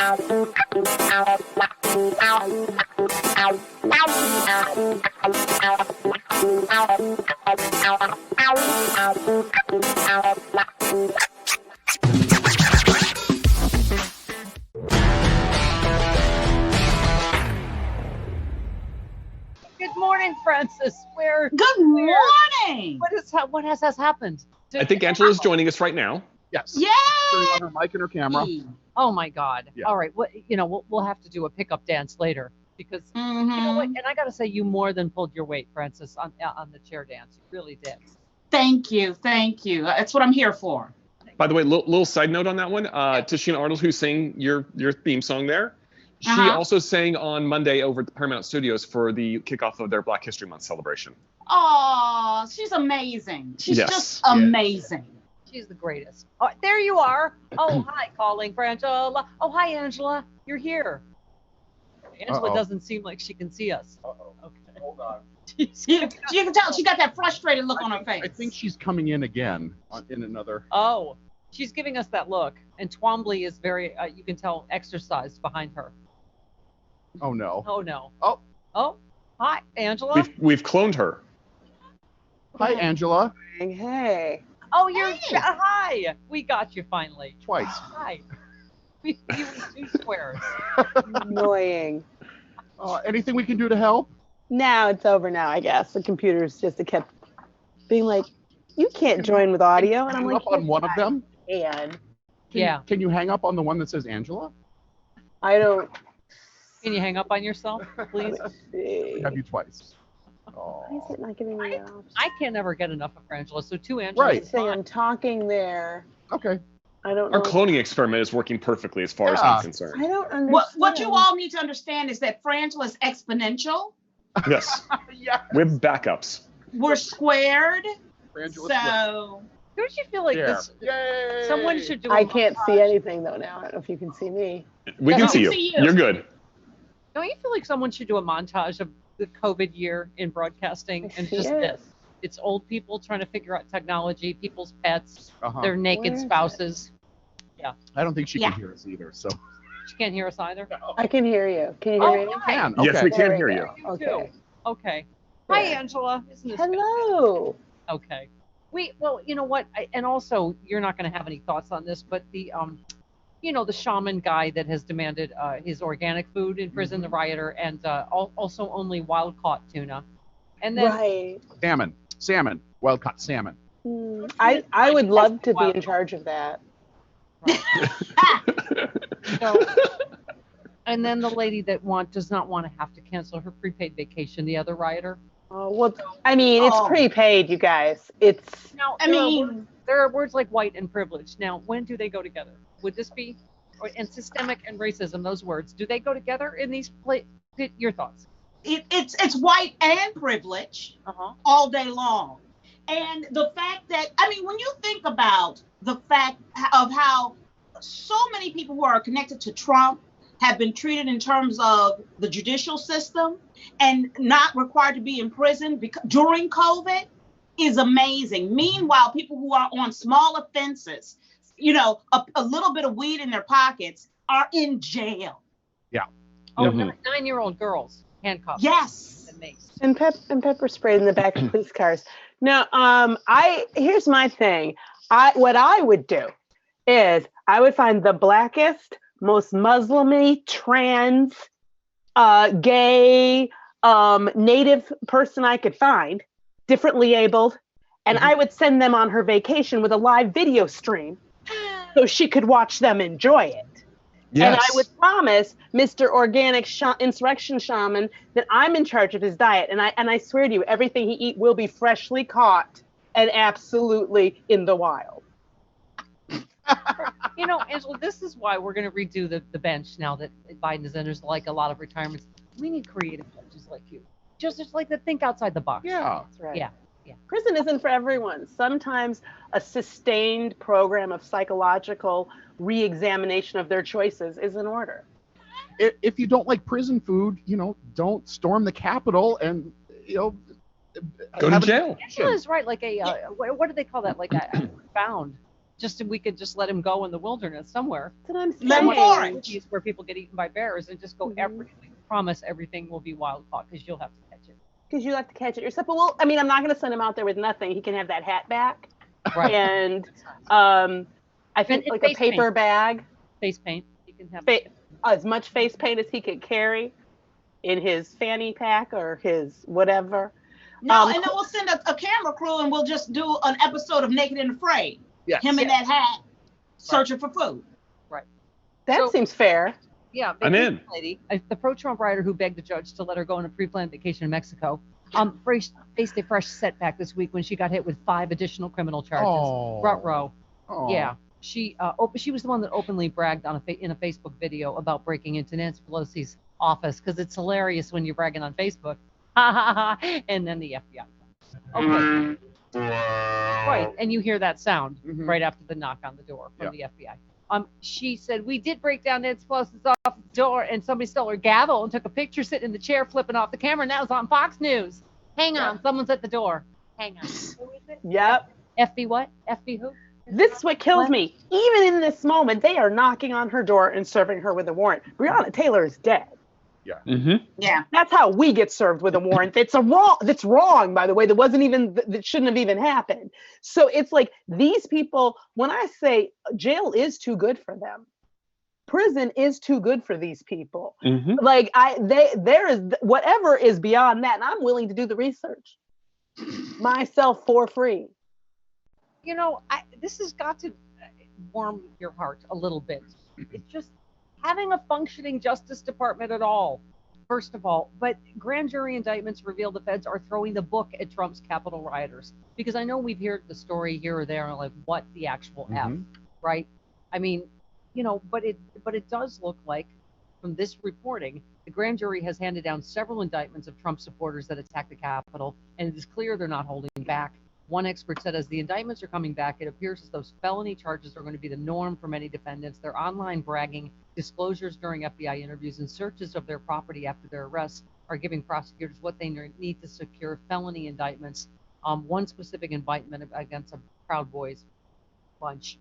Good morning, Francis. Good morning. What has happened? I think Angela's joining us right now. Yes. Yay! Turning on her mic and her camera. Oh my God! Yeah. All right. We'll have to do a pickup dance later because you know what? And I gotta say, you more than pulled your weight, Francis, on the chair dance. You really did. Thank you. That's what I'm here for. By the way, little side note on that one. Tashina Arnold, who sang your theme song there, she also sang on Monday over at the Paramount Studios for the kickoff of their Black History Month celebration. Oh, she's amazing. She's just amazing. She's the greatest. Oh, there you are. Oh, hi, calling Frangela. Oh, hi, Angela. You're here. Angela doesn't seem like she can see us. Okay. Hold on. You can tell she got that frustrated look on her face. I think she's coming in again in another. Oh, she's giving us that look. And Twombly is very, you can tell, exercised behind her. Oh, no. Oh, no. Oh, hi, Angela. We've cloned her. hi, Angela. Hey. Oh, hi. We got you finally. Twice. Hi. We were 2 squares. Annoying. Anything we can do to help? Now it's over now, I guess. The computers just kept being like, you can't join with audio. And I'm like, up on one of them? And Can you hang up on the one that says Angela? I don't. Can you hang up on yourself, please? We have you twice. Why is it not giving me the option? I can never get enough of Frangela, so 2 Angelas. Right. is Saying fine. I'm talking there. Okay. I don't know. Our cloning experiment is working perfectly as far as I'm concerned. I don't understand. What you all need to understand is that Frangela is exponential. Yes. Yeah. With backups. We're squared. Frangela's So Don't you feel like this? Yay. Someone should do. I can't see anything though now. I don't know if you can see me. We can see you. You're good. Don't you feel like someone should do a montage of the COVID year in broadcasting and just this? It's old people trying to figure out technology, people's pets, their naked spouses. Yeah. I don't think she can hear us either. So. She can't hear us either. No. I can hear you. Can you hear me? You can. Okay. Yes, we can hear you. Okay. Okay. Hi, Angela. Isn't this Hello. okay. Well, you know what? And also, you're not going to have any thoughts on this, but the the shaman guy that has demanded his organic food in prison, the rioter, and also only wild-caught tuna. And then Salmon, wild-caught salmon. I would love to be in charge of that. So, and then the lady that does not want to have to cancel her prepaid vacation, the other rioter. Oh, well, I mean, it's prepaid, you guys. It's. Now, there are words like white and privilege. Now, when do they go together? Would this be, and systemic and racism, those words, do they go together in these your thoughts? It's white and privilege all day long. And the fact that, when you think about the fact of how so many people who are connected to Trump have been treated in terms of the judicial system and not required to be in prison during COVID is amazing. Meanwhile, people who are on small offenses, a little bit of weed in their pockets are in jail. Yeah. Oh, 9-year-old girls handcuffed. Yes. And mace. And pepper sprayed in the back of police cars. Now, here's my thing. What I would do is I would find the blackest, most Muslim-y, trans, gay, native person I could find, differently abled, and I would send them on her vacation with a live video stream so she could watch them enjoy it. Yes. And I would promise Mr. Organic Insurrection Shaman that I'm in charge of his diet. And I swear to you, everything he eats will be freshly caught and absolutely in the wild. Angela, this is why we're going to redo the bench now that Biden is in. There's like a lot of retirements. We need creative judges like you. Just like to think outside the box. Yeah. That's right. Yeah. Prison isn't for everyone. Sometimes a sustained program of psychological re-examination of their choices is in order. If you don't like prison food, don't storm the Capitol and, go to jail. Angela is right. Like what do they call that? Like a found. just if we could just let him go in the wilderness somewhere. That's what I'm saying. Let him forage. Where people get eaten by bears and just go we promise everything will be wild caught because you'll have to catch it. Because you have to catch it yourself. But well, I mean, I'm not going to send him out there with nothing. He can have that hat back. Right. And I think like a paper bag. Face paint. You can have as much face paint as he could carry in his fanny pack or his whatever. No, and then we'll send a camera crew and we'll just do an episode of Naked and Afraid. Yes. Him in that hat, searching for food. Right. That seems fair. Yeah. I'm in. Lady, the pro-Trump writer who begged the judge to let her go on a pre-planned vacation in Mexico faced a fresh setback this week when she got hit with 5 additional criminal charges. Oh. Ruh-roh. Oh. Yeah. She was the one that openly bragged in a Facebook video about breaking into Nancy Pelosi's office because it's hilarious when you're bragging on Facebook. Ha ha ha. And then the FBI comes. Okay. Right. And you hear that sound right after the knock on the door from the FBI. She said, we did break down Nancy Pelosi's office door and somebody stole her gavel and took a picture sitting in the chair flipping off the camera, and that was on Fox News. Hang on. Someone's at the door. Hang on. Who is it? Yep. FB what? FB who? This is what kills me. Even in this moment, they are knocking on her door and serving her with a warrant. Breonna Taylor is dead. Yeah. Mm-hmm. Yeah. That's how we get served with a warrant. That's wrong, by the way. That shouldn't have even happened. So it's like these people, when I say jail is too good for them, prison is too good for these people. Mm-hmm. Like there is whatever is beyond that, and I'm willing to do the research myself for free. You know, this has got to warm your heart a little bit. It's just having a functioning Justice Department at all, first of all. But grand jury indictments reveal the feds are throwing the book at Trump's Capitol rioters. Because I know we've heard the story here or there, like what the actual F, right? I mean, you know, but it does look like, from this reporting, the grand jury has handed down several indictments of Trump supporters that attacked the Capitol, and it is clear they're not holding back. One expert said as the indictments are coming back, it appears as though felony charges are going to be the norm for many defendants. Their online bragging, disclosures during FBI interviews, and searches of their property after their arrests are giving prosecutors what they need to secure felony indictments. One specific indictment against a Proud Boys bunch.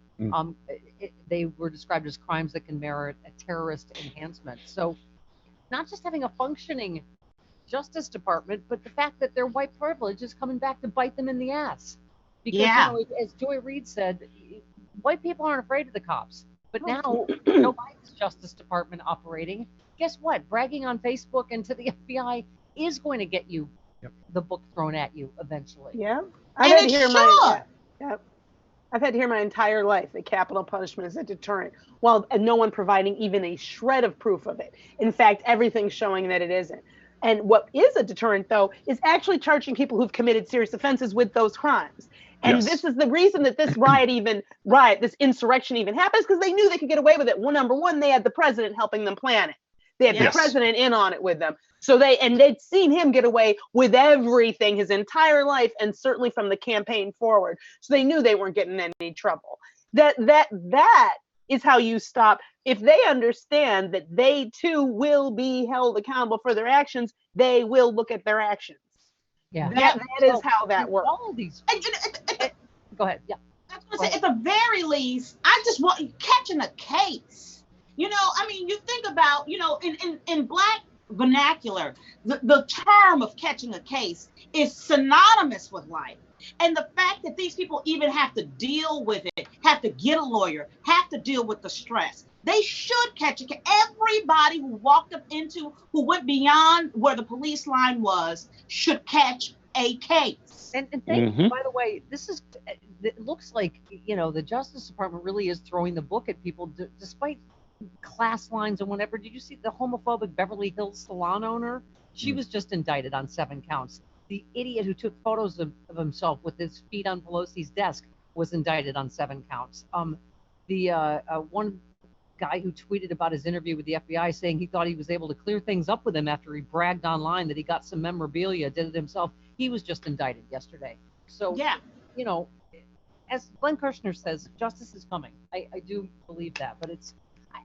They were described as crimes that can merit a terrorist enhancement. So not just having a functioning Justice Department, but the fact that their white privilege is coming back to bite them in the ass. Because, you know, as Joy Reid said, white people aren't afraid of the cops. But now, Joe Biden's Justice Department operating, guess what? Bragging on Facebook and to the FBI is going to get you the book thrown at you eventually. Yeah. I've had to hear my entire life that capital punishment is a deterrent, while no one providing even a shred of proof of it. In fact, everything's showing that it isn't. And what is a deterrent, though, is actually charging people who've committed serious offenses with those crimes. And this is the reason that this this insurrection even happens, because they knew they could get away with it. Well, number one, they had the president helping them plan it. They had the president in on it with them. So they'd seen him get away with everything his entire life, and certainly from the campaign forward. So they knew they weren't getting in any trouble. That is how you stop. If they understand that they too will be held accountable for their actions, they will look at their actions. Yeah, that is how that works. All of these. Go ahead. Yeah. I was going to say, at the very least, I just want catching a case. You know, I mean, you think about, you know, in Black vernacular, the term of catching a case is synonymous with life. And the fact that these people even have to deal with it, have to get a lawyer, have to deal with the stress. They should catch a case. Everybody who who went beyond where the police line was, should catch a case. And thank you, by the way, it looks like, you know, the Justice Department really is throwing the book at people despite class lines and whatever. Did you see the homophobic Beverly Hills salon owner? She was just indicted on 7 counts. The idiot who took photos of himself with his feet on Pelosi's desk was indicted on 7 counts. The one guy who tweeted about his interview with the FBI saying he thought he was able to clear things up with him after he bragged online that he got some memorabilia, did it himself. He was just indicted yesterday. So, you know, as Glenn Kirshner says, justice is coming. I do believe that. But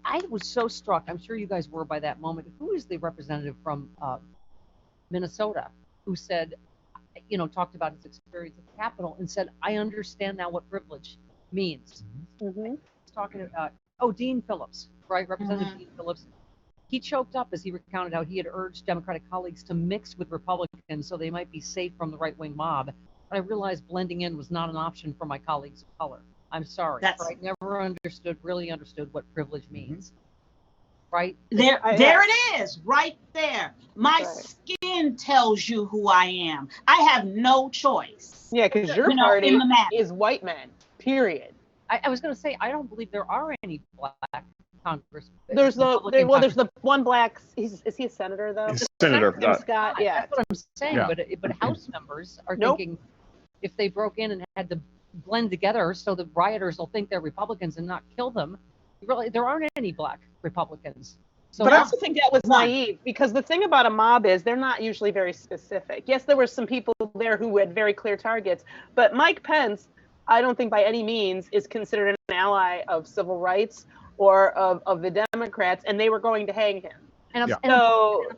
I was so struck, I'm sure you guys were by that moment. Who is the representative from Minnesota who said, you know, talked about his experience at the Capitol and said, I understand now what privilege means. Mhm. Talking about Dean Phillips, right? Representative Dean Phillips. He choked up as he recounted how he had urged Democratic colleagues to mix with Republicans so they might be safe from the right-wing mob. But I realized blending in was not an option for my colleagues of color. I'm sorry, but I never really understood what privilege means. Right? There it is, right there. My skin tells you who I am. I have no choice. Yeah, because your party is white men, period. I was going to say, I don't believe there are any black Congress. There's the one black. Is he a senator though? He's Senator Scott. Yeah, that's what I'm saying. Yeah. But House members are thinking if they broke in and had to blend together so the rioters will think they're Republicans and not kill them. Really, there aren't any black Republicans. So but I also think that was naive because the thing about a mob is they're not usually very specific. Yes, there were some people there who had very clear targets, but Mike Pence, I don't think by any means is considered an ally of civil rights or of the Democrats, and they were going to hang him. And a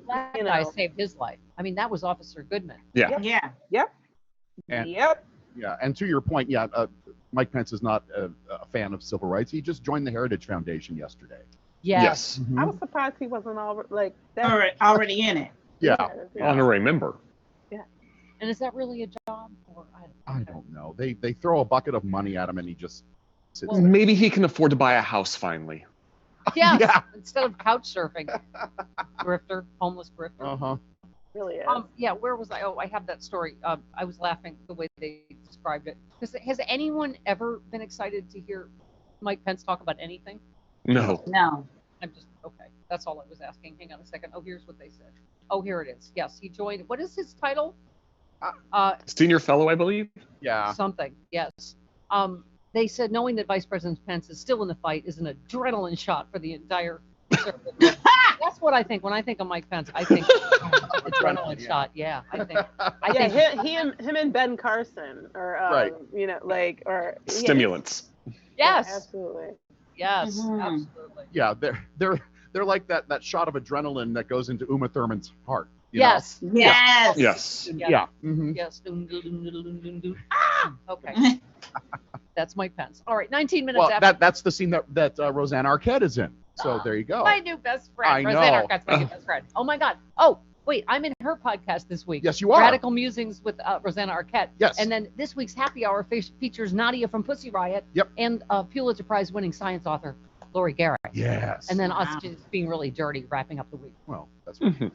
black guy saved his life. I mean, that was Officer Goodman. Yeah. Yeah. Yep. Yeah, and to your point, Mike Pence is not a fan of civil rights. He just joined the Heritage Foundation yesterday. Yes. I was surprised he wasn't already in it. Yeah. Honorary member. Yeah. And is that really a job? Or I don't know. They throw a bucket of money at him and he just sits there. Maybe he can afford to buy a house finally. Yes, yeah. Instead of couch surfing. Grifter, homeless grifter. Uh-huh. Really is. Yeah, where was I? Oh, I have that story. I was laughing the way they described it. Has anyone ever been excited to hear Mike Pence talk about anything? No. I'm just, okay. That's all I was asking. Hang on a second. Oh, here's what they said. Oh, here it is. Yes, he joined. What is his title? Senior fellow, I believe. Yeah. Something, yes. They said knowing that Vice President Pence is still in the fight is an adrenaline shot for the entire conservative movement. That's what I think. When I think of Mike Pence, I think adrenaline shot. Yeah, I think him and Ben Carson, or or stimulants. Yes, absolutely. Yes, absolutely. Yeah, they're like that shot of adrenaline that goes into Uma Thurman's heart. Yes. Yes. Yeah. Mm-hmm. Yes. Okay. That's Mike Pence. All right, 19 minutes after. That's the scene that Roseanne Arquette is in. So there you go. My new best friend. Roseanne Arquette's my new best friend. Oh my God. Oh, wait, I'm in her podcast this week. Yes, you are. Radical Musings with Roseanne Arquette. Yes. And then this week's Happy Hour features Nadia from Pussy Riot. Yep. And Pulitzer Prize winning science author Lori Garrett. Yes. And then us just being really dirty, wrapping up the week. Well, that's what